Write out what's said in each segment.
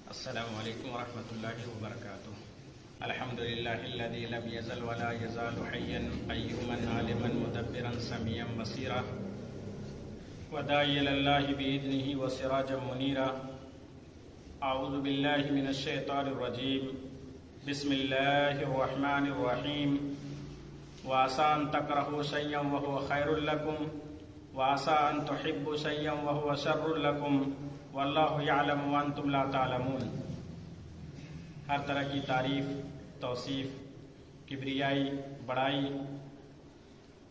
السلام علیکم ورحمۃ اللہ وبرکاتہ۔ الحمد للہ الذی لم یزل ولا یزال حیا قیوما عالما مدبرا سمیعا بصیرا وداعیا الی اللہ باذنہ وسراجا منیرا۔ اعوذ باللہ من الشیطان الرجیم، بسم اللہ الرحمن الرحیم۔ وعسى ان تکرہوا شیئا وہو خیر لکم وعسى ان تحبوا شیئا وہو شر لکم واللہ یعلم وانتم لا تعلمون۔ ہر طرح کی تعریف، توصیف، کبریائی، بڑائی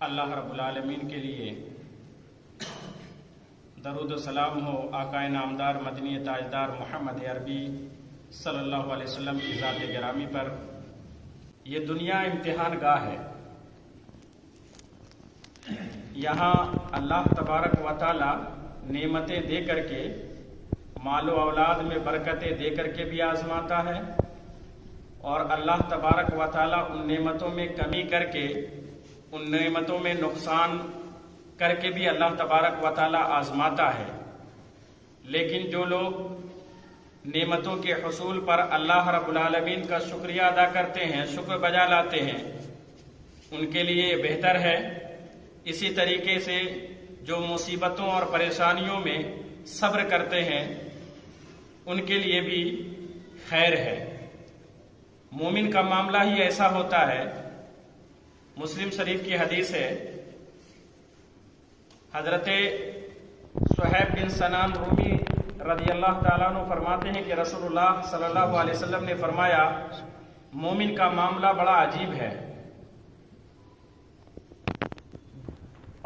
اللہ رب العالمین کے لیے۔ درود و سلام ہو آقا نامدار مدنی تاجدار محمد عربی صلی اللہ علیہ وسلم کی ذات گرامی پر۔ یہ دنیا امتحان گاہ ہے، یہاں اللہ تبارک و تعالی نعمتیں دے کر کے، مال و اولاد میں برکتیں دے کر کے بھی آزماتا ہے، اور اللہ تبارک و تعالیٰ ان نعمتوں میں کمی کر کے، ان نعمتوں میں نقصان کر کے بھی اللہ تبارک و تعالیٰ آزماتا ہے۔ لیکن جو لوگ نعمتوں کے حصول پر اللہ رب العالمین کا شکریہ ادا کرتے ہیں، شکر بجا لاتے ہیں، ان کے لیے بہتر ہے۔ اسی طریقے سے جو مصیبتوں اور پریشانیوں میں صبر کرتے ہیں، ان کے لیے بھی خیر ہے۔ مومن کا معاملہ ہی ایسا ہوتا ہے۔ مسلم شریف کی حدیث ہے، حضرت صہیب بن سنان رومی رضی اللہ تعالیٰ عنہ فرماتے ہیں کہ رسول اللہ صلی اللہ علیہ وسلم نے فرمایا، مومن کا معاملہ بڑا عجیب ہے،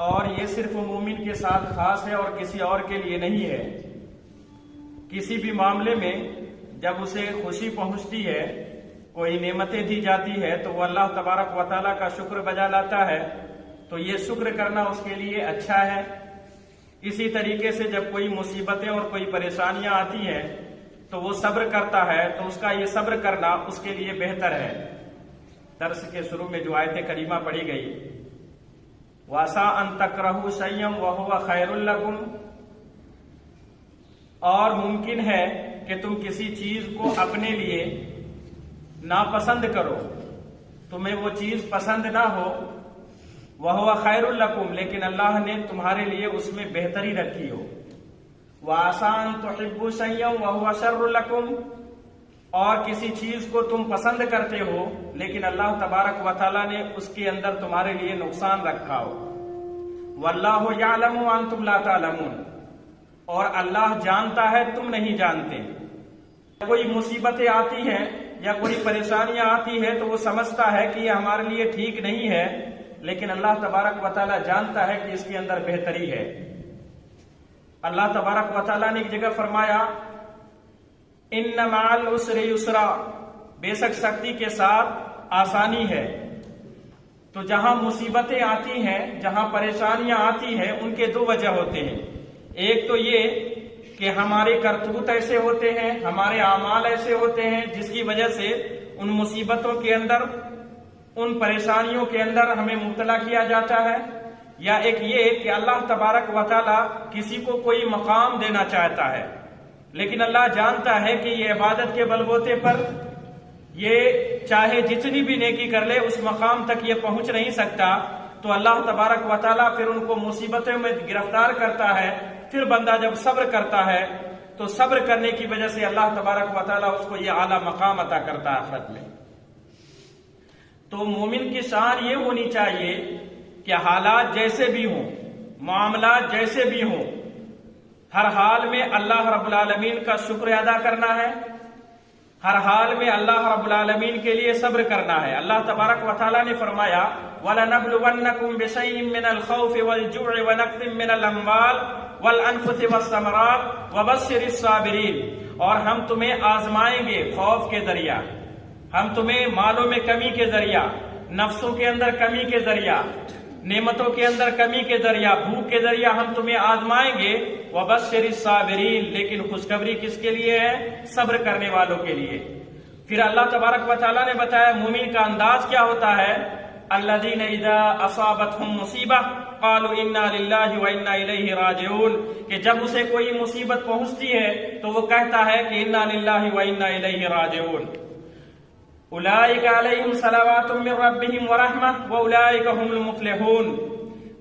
اور یہ صرف مومن کے ساتھ خاص ہے اور کسی اور کے لیے نہیں ہے۔ کسی بھی معاملے میں جب اسے خوشی پہنچتی ہے، کوئی نعمتیں دی جاتی ہے، تو وہ اللہ تبارک و تعالیٰ کا شکر بجا لاتا ہے، تو یہ شکر کرنا اس کے لیے اچھا ہے۔ اسی طریقے سے جب کوئی مصیبتیں اور کوئی پریشانیاں آتی ہیں تو وہ صبر کرتا ہے، تو اس کا یہ صبر کرنا اس کے لیے بہتر ہے۔ درس کے شروع میں جو آیت کریمہ پڑھی گئی، وَعَسَىٰ أَن تَكْرَهُوا شَيْئًا وَهُوَ خَيْرٌ لَكُمْ، اور ممکن ہے کہ تم کسی چیز کو اپنے لیے ناپسند کرو، تمہیں وہ چیز پسند نہ ہو، وَهُوَ خَيْرٌ لَكُمْ، لیکن اللہ نے تمہارے لیے اس میں بہتری رکھی ہو۔ وَعَسَىٰ أَن تُحِبُّوا شَيْئًا وَهُوَ شَرٌّ لَكُمْ، اور کسی چیز کو تم پسند کرتے ہو لیکن اللہ تبارک و تعالیٰ نے اس کے اندر تمہارے لیے نقصان رکھا ہو۔ وَاللَّهُ يَعْلَمُ وَأَنتُمْ لَا تَعْلَمُونَ، اور اللہ جانتا ہے تم نہیں جانتے۔ کوئی مصیبتیں آتی ہیں یا کوئی پریشانیاں آتی ہے تو وہ سمجھتا ہے کہ یہ ہمارے لیے ٹھیک نہیں ہے، لیکن اللہ تبارک و تعالیٰ جانتا ہے کہ اس کے اندر بہتری ہے۔ اللہ تبارک و تعالیٰ نے ایک جگہ فرمایا، اِنَّ مَعَ الْعُسْرِ يُسْرًا، بے شک سختی کے ساتھ آسانی ہے۔ تو جہاں مصیبتیں آتی ہیں، جہاں پریشانیاں آتی ہیں، ان کے دو وجہ ہوتے ہیں۔ ایک تو یہ کہ ہمارے کرتوت ایسے ہوتے ہیں، ہمارے اعمال ایسے ہوتے ہیں جس کی وجہ سے ان مصیبتوں کے اندر، ان پریشانیوں کے اندر ہمیں مبتلا کیا جاتا ہے، یا ایک یہ کہ اللہ تبارک و تعالی کسی کو کوئی مقام دینا چاہتا ہے، لیکن اللہ جانتا ہے کہ یہ عبادت کے بلبوتے پر یہ چاہے جتنی بھی نیکی کر لے اس مقام تک یہ پہنچ نہیں سکتا، تو اللہ تبارک و تعالیٰ پھر ان کو مصیبتوں میں گرفتار کرتا ہے۔ پھر بندہ جب صبر کرتا ہے تو صبر کرنے کی وجہ سے اللہ تبارک و تعالیٰ اس کو یہ اعلیٰ مقام عطا کرتا ہے آخرت میں۔ تو مومن کی شان یہ ہونی چاہیے کہ حالات جیسے بھی ہوں، معاملات جیسے بھی ہوں، ہر حال میں اللہ رب العالمین کا شکر ادا کرنا ہے، ہر حال میں اللہ رب العالمین کے لیے صبر کرنا ہے۔ اللہ تبارک و تعالیٰ نے فرمایا، وَلَنَبْلُوَنَّكُمْ بِشَيْءٍ مِّنَ الْخَوْفِ وَالْجُوعِ وَنَقْصٍ مِّنَ الْأَمْوَالِ وَالْأَنفُسِ وَالثَّمَرَاتِ وَبَشِّرِ الصَّابِرِينَ، اور ہم تمہیں آزمائیں گے خوف کے ذریعہ، ہم تمہیں مالوں میں کمی کے ذریعہ، نفسوں کے اندر کمی کے ذریعہ، نعمتوں کے اندر کمی کے ذریعہ، بھوک کے ذریعہ ہم تمہیں آزمائیں گے۔ وَبَشِّرِ الصَّابِرِينَ، لیکن خوشخبری کس کے لیے ہے؟ صبر کرنے والوں کے لیے۔ پھر اللہ تبارک و تعالیٰ نے بتایا مومن کا انداز کیا ہوتا ہے، الَّذِينَ إِذَا أَصَابَتْهُم مُّصِيبَةٌ، قالوا انا للہ وانا الیہ راجعون، کہ جب اسے کوئی مصیبت پہنچتی ہے تو وہ کہتا ہے کہ انا للہ وانا الیہ راجعون۔ اولئک علیہم صلوات من ربہم ورحمہ واولئک هم المفلحون،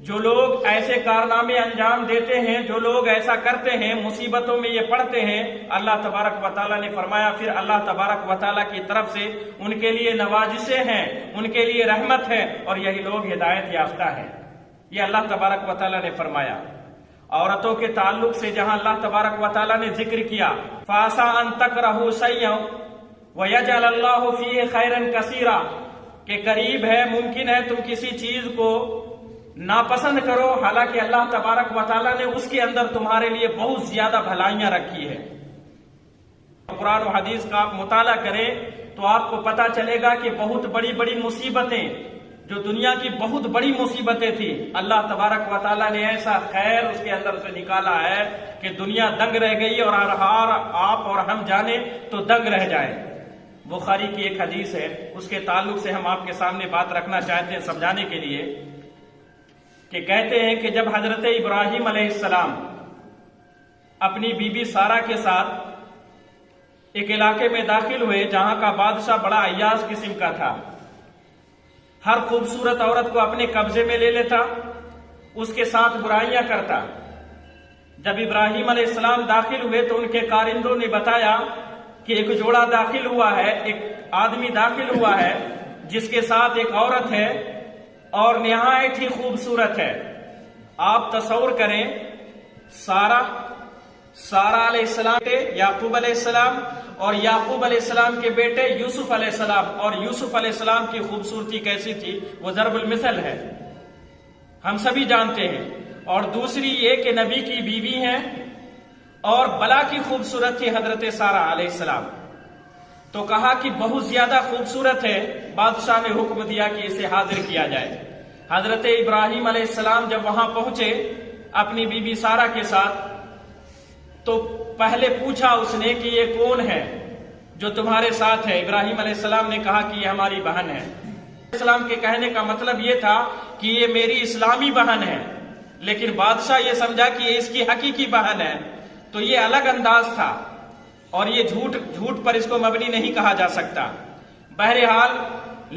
جو لوگ ایسے کارنامے انجام دیتے ہیں، جو لوگ ایسا کرتے ہیں، مصیبتوں میں یہ پڑتے ہیں، اللہ تبارک و تعالیٰ نے فرمایا پھر اللہ تبارک و تعالیٰ کی طرف سے ان کے لیے نوازشیں ہیں، ان کے لیے رحمت ہے، اور یہی لوگ ہدایت یافتہ ہیں۔ یہ اللہ تبارک و تعالیٰ نے فرمایا۔ عورتوں کے تعلق سے جہاں اللہ تبارک و تعالیٰ نے ذکر کیا فَعَسَىٰ أَن تَكْرَهُوا شَيْئًا وَيَجْعَلَ اللَّهُ فِيهِ خَيْرًا كَثِيرًا، کہ قریب ہے، ممکن ہے تم کسی چیز کو ناپسند کرو، حالانکہ اللہ تبارک و تعالیٰ نے اس کے اندر تمہارے لیے بہت زیادہ بھلائیاں رکھی ہے۔ قرآن و حدیث کا آپ مطالعہ کریں تو آپ کو پتا چلے گا کہ بہت بڑی بڑی مصیبتیں، جو دنیا کی بہت بڑی مصیبتیں تھیں، اللہ تبارک و تعالیٰ نے ایسا خیر اس کے اندر سے نکالا ہے کہ دنیا دنگ رہ گئی، اور آپ اور ہم جانے تو دنگ رہ جائیں۔ بخاری کی ایک حدیث ہے، اس کے تعلق سے ہم آپ کے سامنے بات رکھنا چاہتے ہیں سمجھانے کے لیے، کہ کہتے ہیں کہ جب حضرت ابراہیم علیہ السلام اپنی بیوی سارہ کے ساتھ ایک علاقے میں داخل ہوئے جہاں کا بادشاہ بڑا عیاش قسم کا تھا، ہر خوبصورت عورت کو اپنے قبضے میں لے لیتا، اس کے ساتھ برائیاں کرتا۔ جب ابراہیم علیہ السلام داخل ہوئے تو ان کے کارندوں نے بتایا کہ ایک جوڑا داخل ہوا ہے، ایک آدمی داخل ہوا ہے جس کے ساتھ ایک عورت ہے اور نہایت ہی خوبصورت ہے۔ آپ تصور کریں، سارہ علیہ السلام یعقوب علیہ السلام اور یعقوب علیہ السلام کے بیٹے یوسف علیہ السلام، اور یوسف علیہ السلام کی خوبصورتی کیسی تھی وہ ضرب المثل ہے، ہم سبھی جانتے ہیں۔ اور دوسری یہ کہ نبی کی بیوی ہیں اور بلا کی خوبصورت تھی حضرت سارہ علیہ السلام، تو کہا کہ بہت زیادہ خوبصورت ہے، بادشاہ نے حکم دیا کہ اسے حاضر کیا جائے۔ حضرت ابراہیم علیہ السلام جب وہاں پہنچے اپنی بیوی سارہ کے ساتھ تو پہلے پوچھا اس نے کہ یہ کون ہے جو تمہارے ساتھ ہے؟ ابراہیم علیہ السلام نے کہا کہ یہ ہماری بہن ہے۔ السلام کے کہنے کا مطلب یہ تھا کہ یہ میری اسلامی بہن ہے، لیکن بادشاہ یہ سمجھا کہ یہ اس کی حقیقی بہن ہے، تو یہ الگ انداز تھا، اور یہ جھوٹ پر اس کو مبنی نہیں کہا جا سکتا۔ بہرحال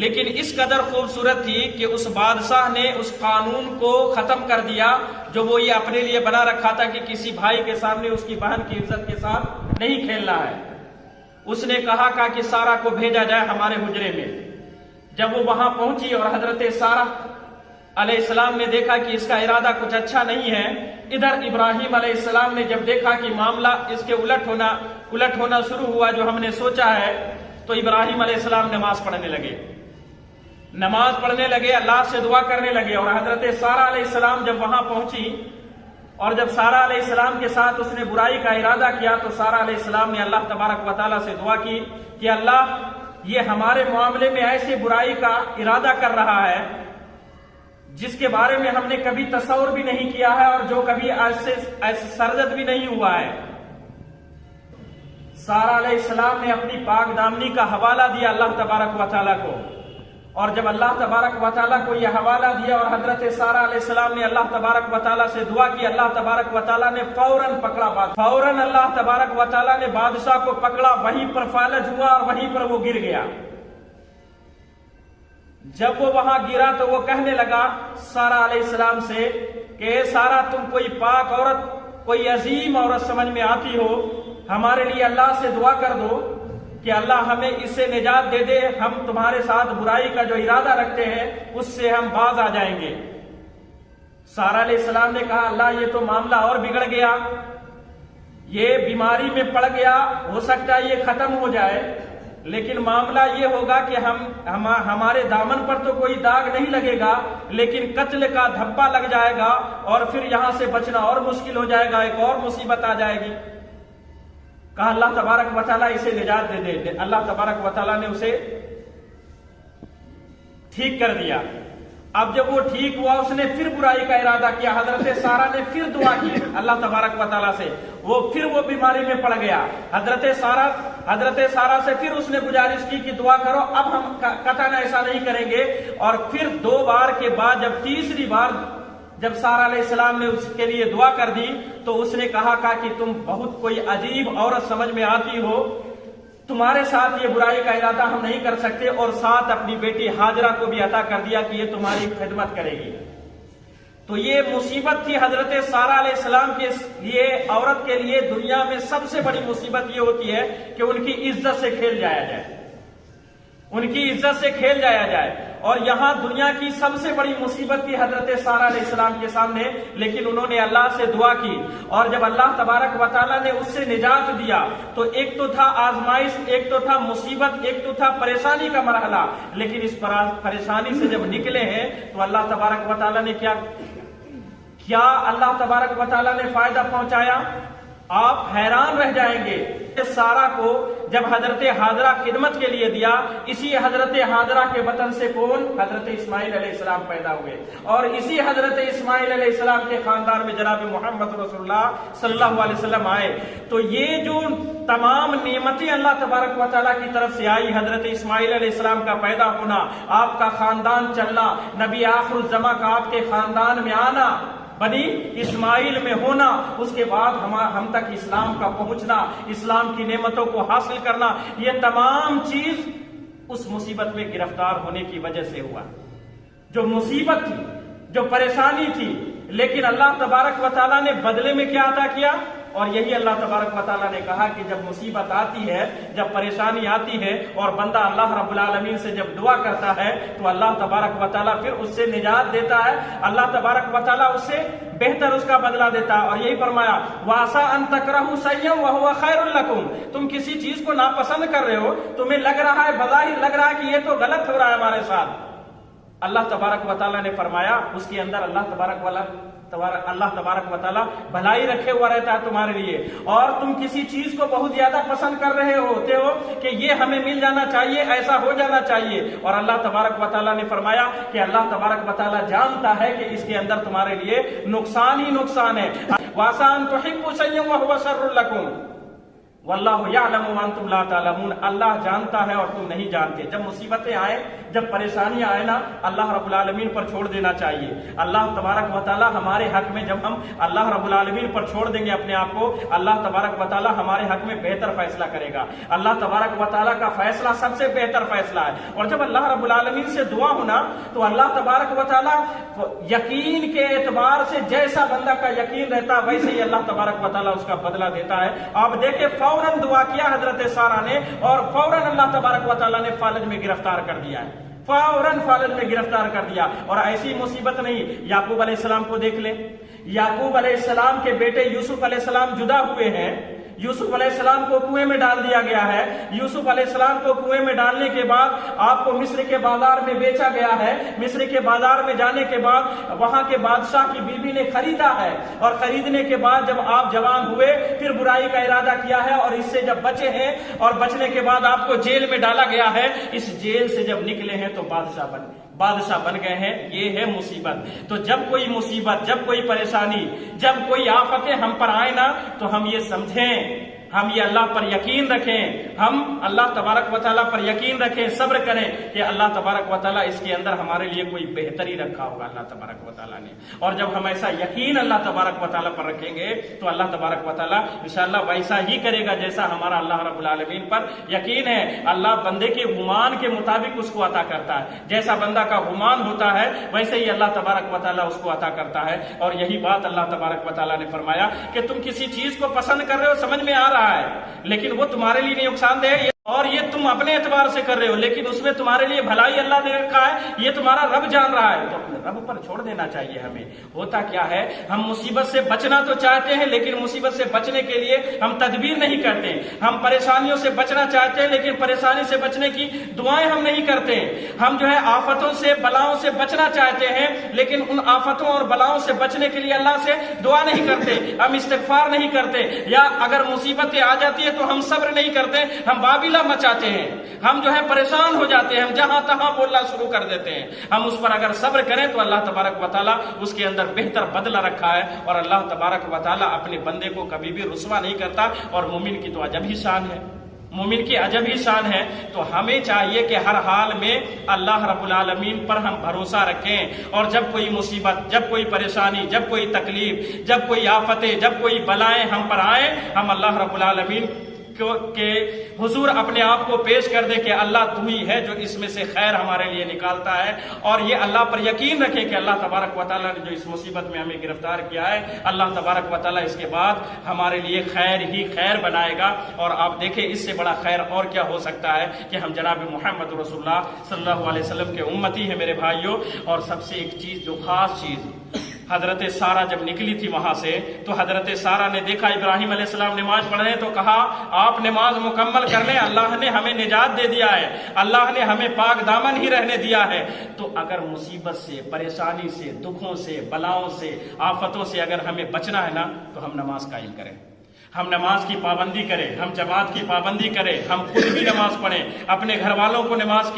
لیکن اس قدر خوبصورت تھی کہ اس بادشاہ نے اس قانون کو ختم کر دیا جو وہ یہ اپنے لیے بنا رکھا تھا کہ کسی بھائی کے سامنے اس کی بہن کی عزت کے ساتھ نہیں کھیلنا ہے۔ اس نے کہا کہ سارہ کو بھیجا جائے ہمارے حجرے میں۔ جب وہ وہاں پہنچی اور حضرت سارہ علیہ السلام نے دیکھا کہ اس کا ارادہ کچھ اچھا نہیں ہے، ادھر ابراہیم علیہ السلام نے جب دیکھا کہ معاملہ اس کے الٹ ہونا شروع ہوا جو ہم نے سوچا ہے، تو ابراہیم علیہ السلام نماز پڑھنے لگے، اللہ سے دعا کرنے لگے۔ اور حضرت سارہ علیہ السلام جب وہاں پہنچی اور جب سارہ علیہ السلام کے ساتھ اس نے برائی کا ارادہ کیا تو سارہ علیہ السلام نے اللہ تبارک و تعالیٰ سے دعا کی کہ اللہ، یہ ہمارے معاملے میں ایسے برائی کا ارادہ کر رہا ہے جس کے بارے میں ہم نے کبھی تصور بھی نہیں کیا ہے اور جو کبھی ایسے سرزد بھی نہیں ہوا ہے۔ سارہ علیہ السلام نے اپنی پاک دامنی کا حوالہ دیا اللہ تبارک و تعالیٰ کو، اور جب اللہ تبارک و تعالیٰ کو یہ حوالہ دیا اور حضرت سارہ علیہ السلام نے اللہ تبارک و تعالیٰ سے دعا کی، اللہ تبارک و تعالیٰ نے فوراً اللہ تبارک و تعالیٰ نے بادشاہ کو پکڑا، وہیں پر فالج ہوا اور وہیں پر وہ گر گیا۔ جب وہ وہاں گرا تو وہ کہنے لگا سارہ علیہ السلام سے کہ اے سارہ، تم کوئی پاک عورت، کوئی عظیم عورت سمجھ میں آتی ہو، ہمارے لیے اللہ سے دعا کر دو کہ اللہ ہمیں اس سے نجات دے دے، ہم تمہارے ساتھ برائی کا جو ارادہ رکھتے ہیں اس سے ہم باز آ جائیں گے۔ سارہ علیہ السلام نے کہا اللہ، یہ تو معاملہ اور بگڑ گیا، یہ بیماری میں پڑ گیا، ہو سکتا ہے یہ ختم ہو جائے، لیکن معاملہ یہ ہوگا کہ ہمارے دامن پر تو کوئی داغ نہیں لگے گا، لیکن قتل کا دھبا لگ جائے گا اور پھر یہاں سے بچنا اور مشکل ہو جائے گا، ایک اور مصیبت آ جائے گی۔ کہا اللہ تبارک و تعالیٰ اسے نجات دے دے۔ اللہ تبارک و تعالیٰ نے اسے ٹھیک کر دیا۔ اب جب وہ ٹھیک ہوا اس نے پھر برائی کا ارادہ کیا، حضرت سارہ نے پھر دعا کی اللہ تبارک و تعالیٰ سے، پھر وہ بیماری میں پڑ گیا۔ حضرت سارہ سے پھر اس نے گزارش کی کہ دعا کرو، اب ہم قطعاً ایسا نہیں کریں گے۔ اور پھر 2 بار کے بعد جب تیسری بار جب سارہ علیہ السلام نے اس کے لیے دعا کر دی تو اس نے کہا کہ تم بہت کوئی عجیب عورت سمجھ میں آتی ہو، تمہارے ساتھ یہ برائی کا ارادہ ہم نہیں کر سکتے، اور ساتھ اپنی بیٹی ہاجرہ کو بھی عطا کر دیا کہ یہ تمہاری خدمت کرے گی۔ تو یہ مصیبت تھی حضرت سارہ علیہ السلام کے لیے، عورت کے لیے دنیا میں سب سے بڑی مصیبت یہ ہوتی ہے کہ ان کی عزت سے کھیل جایا جائے، ان کی عزت سے کھیل جایا جائے۔ اور یہاں دنیا کی سب سے بڑی مصیبت تھی حضرت سارہ علیہ السلام کے سامنے، لیکن انہوں نے اللہ سے دعا کی، اور جب اللہ تبارک و تعالیٰ نے اس سے نجات دیا تو ایک تو تھا آزمائش، ایک تو تھا مصیبت، ایک تو تھا پریشانی کا مرحلہ، لیکن اس پریشانی سے جب نکلے ہیں تو اللہ تبارک و تعالیٰ نے کیا اللہ تبارک و تعالیٰ نے فائدہ پہنچایا، آپ حیران رہ جائیں گے۔ سارہ کو جب حضرت ہاجرہ خدمت کے لیے دیا، اسی حضرت ہاجرہ کے بطن سے کون؟ حضرت اسماعیل علیہ السلام پیدا ہوئے، اور اسی حضرت اسماعیل علیہ السلام کے خاندان میں جناب محمد رسول اللہ صلی اللہ علیہ وسلم آئے۔ تو یہ جو تمام نعمتیں اللہ تبارک و تعالیٰ کی طرف سے آئی، حضرت اسماعیل علیہ السلام کا پیدا ہونا، آپ کا خاندان چلنا، نبی آخر الزماں کا آپ کے خاندان میں آنا، بنی اسماعیل میں ہونا، اس کے بعد ہم تک اسلام کا پہنچنا، اسلام کی نعمتوں کو حاصل کرنا، یہ تمام چیز اس مصیبت میں گرفتار ہونے کی وجہ سے ہوا۔ جو مصیبت تھی، جو پریشانی تھی، لیکن اللہ تبارک و تعالیٰ نے بدلے میں کیا عطا کیا؟ اور یہی اللہ تبارک و تعالیٰ نے کہا کہ جب مصیبت آتی ہے، جب پریشانی آتی ہے اور بندہ اللہ رب العالمین سے جب دعا کرتا ہے تو اللہ تبارک و تعالیٰ پھر اس سے نجات دیتا ہے، اللہ تبارک و تعالیٰ اس سے بہتر اس کا بدلہ دیتا ہے۔ اور یہی فرمایا وَعَسَىٰ أَن تَكْرَهُوا شَيْئًا وَهُوَ خَيْرٌ لَكُمْ، تم کسی چیز کو ناپسند کر رہے ہو، تمہیں لگ رہا ہے، بظاہر لگ رہا ہے کہ یہ تو غلط ہو رہا ہے ہمارے ساتھ، اللہ تبارک و تعالیٰ نے فرمایا اس کے اندر اللہ تبارک و تعالیٰ بھلائی رکھے ہوا رہتا ہے تمہارے لیے۔ اور تم کسی چیز کو بہت زیادہ پسند کر رہے ہوتے ہو کہ یہ ہمیں مل جانا چاہیے، ایسا ہو جانا چاہیے، اور اللہ تبارک و تعالیٰ نے فرمایا کہ اللہ تبارک و تعالیٰ جانتا ہے کہ اس کے اندر تمہارے لیے نقصان ہی نقصان ہے۔ وَعَسَىٰ أَن تُحِبُّوا شَيْئًا وَهُوَ شَرٌّ لَكُمْ وَاللَّهُ يَعْلَمُ وَأَنتُمْ لَا تَعْلَمُونَ، اللہ جانتا ہے اور تم نہیں جانتے۔ جب مصیبتیں آئیں، جب پریشانیاں آئیں نا، اللہ رب العالمین پر چھوڑ دینا چاہیے۔ اللہ تبارک و تعالیٰ ہمارے حق میں، جب ہم اللہ رب العالمین پر چھوڑ دیں گے اپنے آپ کو، اللہ تبارک و تعالیٰ ہمارے حق میں بہتر فیصلہ کرے گا۔ اللہ تبارک و تعالیٰ کا فیصلہ سب سے بہتر فیصلہ ہے۔ اور جب اللہ رب العالمین سے دعا ہونا تو اللہ تبارک و تعالیٰ یقین کے اعتبار سے جیسا بندہ کا یقین رہتا ویسے ہی اللہ تبارک و تعالیٰ اس کا بدلہ دیتا ہے۔ آپ دیکھیں فوراً دعا کیا حضرت سارہ نے، اور فوراً اللہ تبارک و تعالیٰ نے فالج میں گرفتار کر دیا ہے، فوراً فالج میں گرفتار کر دیا۔ اور ایسی مصیبت نہیں، یعقوب علیہ السلام کو دیکھ لیں، یعقوب علیہ السلام کے بیٹے یوسف علیہ السلام جدا ہوئے ہیں، یوسف علیہ السلام کو کنویں میں ڈال دیا گیا ہے، یوسف علیہ السلام کو کنویں میں ڈالنے کے بعد آپ کو مصر کے بازار میں بیچا گیا ہے، مصر کے بازار میں جانے کے بعد وہاں کے بادشاہ کی بیوی نے خریدا ہے، اور خریدنے کے بعد جب آپ جوان ہوئے پھر برائی کا ارادہ کیا ہے، اور اس سے جب بچے ہیں اور بچنے کے بعد آپ کو جیل میں ڈالا گیا ہے، اس جیل سے جب نکلے ہیں تو بادشاہ بن گئے ہیں۔ یہ ہے مصیبت۔ تو جب کوئی مصیبت، جب کوئی پریشانی، جب کوئی آفتیں ہم پر آئے نا تو ہم یہ سمجھیں، ہم یہ اللہ پر یقین رکھیں، ہم اللہ تبارک و تعالیٰ پر یقین رکھیں، صبر کریں کہ اللہ تبارک و تعالیٰ اس کے اندر ہمارے لیے کوئی بہتری رکھا ہوگا اللہ تبارک و تعالیٰ نے۔ اور جب ہم ایسا یقین اللہ تبارک و تعالیٰ پر رکھیں گے تو اللہ تبارک و تعالیٰ انشاءاللہ ویسا ہی کرے گا جیسا ہمارا اللہ رب العالمین پر یقین ہے۔ اللہ بندے کے گمان کے مطابق اس کو عطا کرتا ہے، جیسا بندہ کا گمان ہوتا ہے ویسے ہی اللہ تبارک و تعالیٰ اس کو عطا کرتا ہے۔ اور یہی بات اللہ تبارک و تعالیٰ نے فرمایا کہ تم کسی چیز کو پسند کر رہے ہو، سمجھ میں آ رہا ہے، لیکن وہ تمہارے لیے نہیں نقصان دہ ہے، اور یہ تم اپنے اعتبار سے کر رہے ہو، لیکن اس میں تمہارے لیے بھلائی اللہ نے رکھا ہے، یہ تمہارا رب جان رہا ہے، تو اپنے رب پر چھوڑ دینا چاہیے ہمیں۔ ہوتا کیا ہے، ہم مصیبت سے بچنا تو چاہتے ہیں، لیکن مصیبت سے بچنے کے لیے ہم تدبیر نہیں کرتے۔ ہم پریشانیوں سے بچنا چاہتے ہیں، لیکن پریشانی سے بچنے کی دعائیں ہم نہیں کرتے۔ ہم جو ہے آفتوں سے، بلاؤں سے بچنا چاہتے ہیں، لیکن ان آفتوں اور بلاؤں سے بچنے کے لیے اللہ سے دعا نہیں کرتے، ہم استغفار نہیں کرتے، یا اگر مصیبتیں آ جاتی ہے تو ہم صبر نہیں کرتے، ہم بابل مچاتے ہیں، ہم جو ہے پریشان ہو جاتے ہیں، ہم جہاں تہاں بولنا شروع کر دیتے ہیں۔ ہم اس پر اگر صبر کریں تو اللہ تبارک و تعالیٰ اس کے اندر بہتر بدلہ رکھا ہے، اور اللہ تبارک و تعالیٰ اپنے بندے کو کبھی بھی رسوا نہیں کرتا، اور مومن کی تو عجب ہی شان ہے، مومن کی عجب ہی شان ہے. تو ہمیں چاہیے کہ ہر حال میں اللہ رب العالمین پر ہم بھروسہ رکھیں، اور جب کوئی مصیبت، جب کوئی پریشانی، جب کوئی تکلیف، جب کوئی آفتیں، جب کوئی بلائیں ہم پر آئیں، ہم اللہ رب العالمین کے حضور اپنے آپ کو پیش کر دے کہ اللہ تو ہی ہے جو اس میں سے خیر ہمارے لیے نکالتا ہے. اور یہ اللہ پر یقین رکھے کہ اللہ تبارک و تعالیٰ نے جو اس مصیبت میں ہمیں گرفتار کیا ہے، اللہ تبارک و تعالیٰ اس کے بعد ہمارے لیے خیر ہی خیر بنائے گا. اور آپ دیکھیں اس سے بڑا خیر اور کیا ہو سکتا ہے کہ ہم جناب محمد رسول اللہ صلی اللہ علیہ وسلم کے امتی ہیں میرے بھائیوں. اور سب سے ایک چیز جو خاص چیز، حضرت سارہ جب نکلی تھی وہاں سے تو حضرت سارہ نے دیکھا ابراہیم علیہ السلام نماز پڑھ رہے ہیں، تو کہا آپ نماز مکمل کر لیں، اللہ نے ہمیں نجات دے دیا ہے، اللہ نے ہمیں پاک دامن ہی رہنے دیا ہے. تو اگر مصیبت سے، پریشانی سے، دکھوں سے، بلاؤں سے، آفتوں سے اگر ہمیں بچنا ہے نا تو ہم نماز قائم کریں، ہم نماز کی پابندی کریں، ہم جماعت کی پابندی کریں، ہم خود بھی نماز پڑھیں، اپنے گھر والوں کو نماز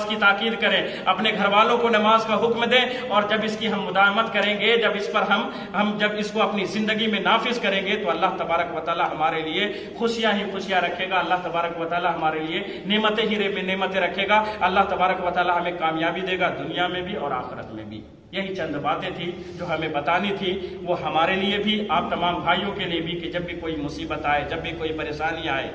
کی تاکید کریں، اپنے گھر والوں کو نماز کا حکم دیں. اور جب اس کی ہم مداومت کریں گے، جب اس پر ہم جب اس کو اپنی زندگی میں نافذ کریں گے تو اللہ تبارک و تعالیٰ ہمارے لیے خوشیاں ہی خوشیاں رکھے گا. اللہ تبارک و تعالیٰ ہمارے لیے نعمتیں ہی نعمتیں رکھے گا. اللہ تبارک و تعالیٰ ہمیں کامیابی دے گا دنیا میں بھی اور آخرت میں بھی. یہی چند باتیں تھی جو ہمیں بتانی تھی، وہ ہمارے لیے بھی، آپ تمام بھائیوں کے لیے بھی، کہ جب بھی کوئی مصیبت آئے، جب بھی کوئی پریشانی آئے،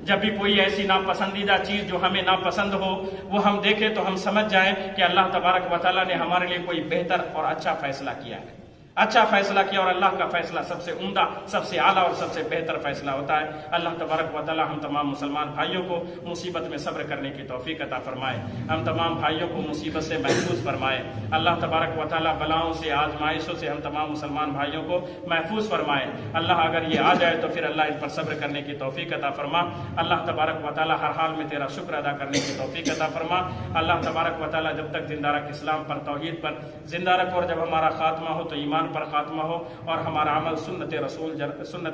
جب بھی کوئی ایسی ناپسندیدہ چیز جو ہمیں ناپسند ہو وہ ہم دیکھیں تو ہم سمجھ جائیں کہ اللہ تبارک و تعالیٰ نے ہمارے لیے کوئی بہتر اور اچھا فیصلہ کیا ہے، اچھا فیصلہ کیا. اور اللہ کا فیصلہ سب سے عمدہ، سب سے اعلیٰ اور سب سے بہتر فیصلہ ہوتا ہے. اللہ تبارک و تعالیٰ ہم تمام مسلمان بھائیوں کو مصیبت میں صبر کرنے کی توفیق عطا فرمائے، ہم تمام بھائیوں کو مصیبت سے محفوظ فرمائے. اللہ تبارک و تعالیٰ بلاؤں سے، آزمائشوں سے ہم تمام مسلمان بھائیوں کو محفوظ فرمائے. اللہ اگر یہ آ جائے تو پھر اللہ ان پر صبر کرنے کی توفیق عطا فرما. اللہ تبارک و تعالیٰ ہر حال میں تیرا شکر ادا کرنے کی توفیق عطا فرما. اللہ تبارک و تعالیٰ جب تک زندہ رکھ، اسلام پر، توحید پر زندہ رکھ، اور جب ہمارا خاتمہ ہو تو ایمان پر خاتمہ ہو، اور ہمارا عمل سنت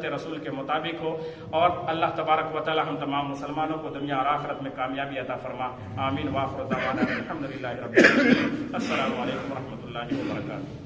رسول کے مطابق ہو. اور اللہ تبارک و تعالی ہم تمام مسلمانوں کو دنیا اور آخرت میں کامیابی عطا فرما. آمین. وآخر دعوانا الحمدللہ رب العالمین. السلام علیکم ورحمۃ اللہ وبرکاتہ.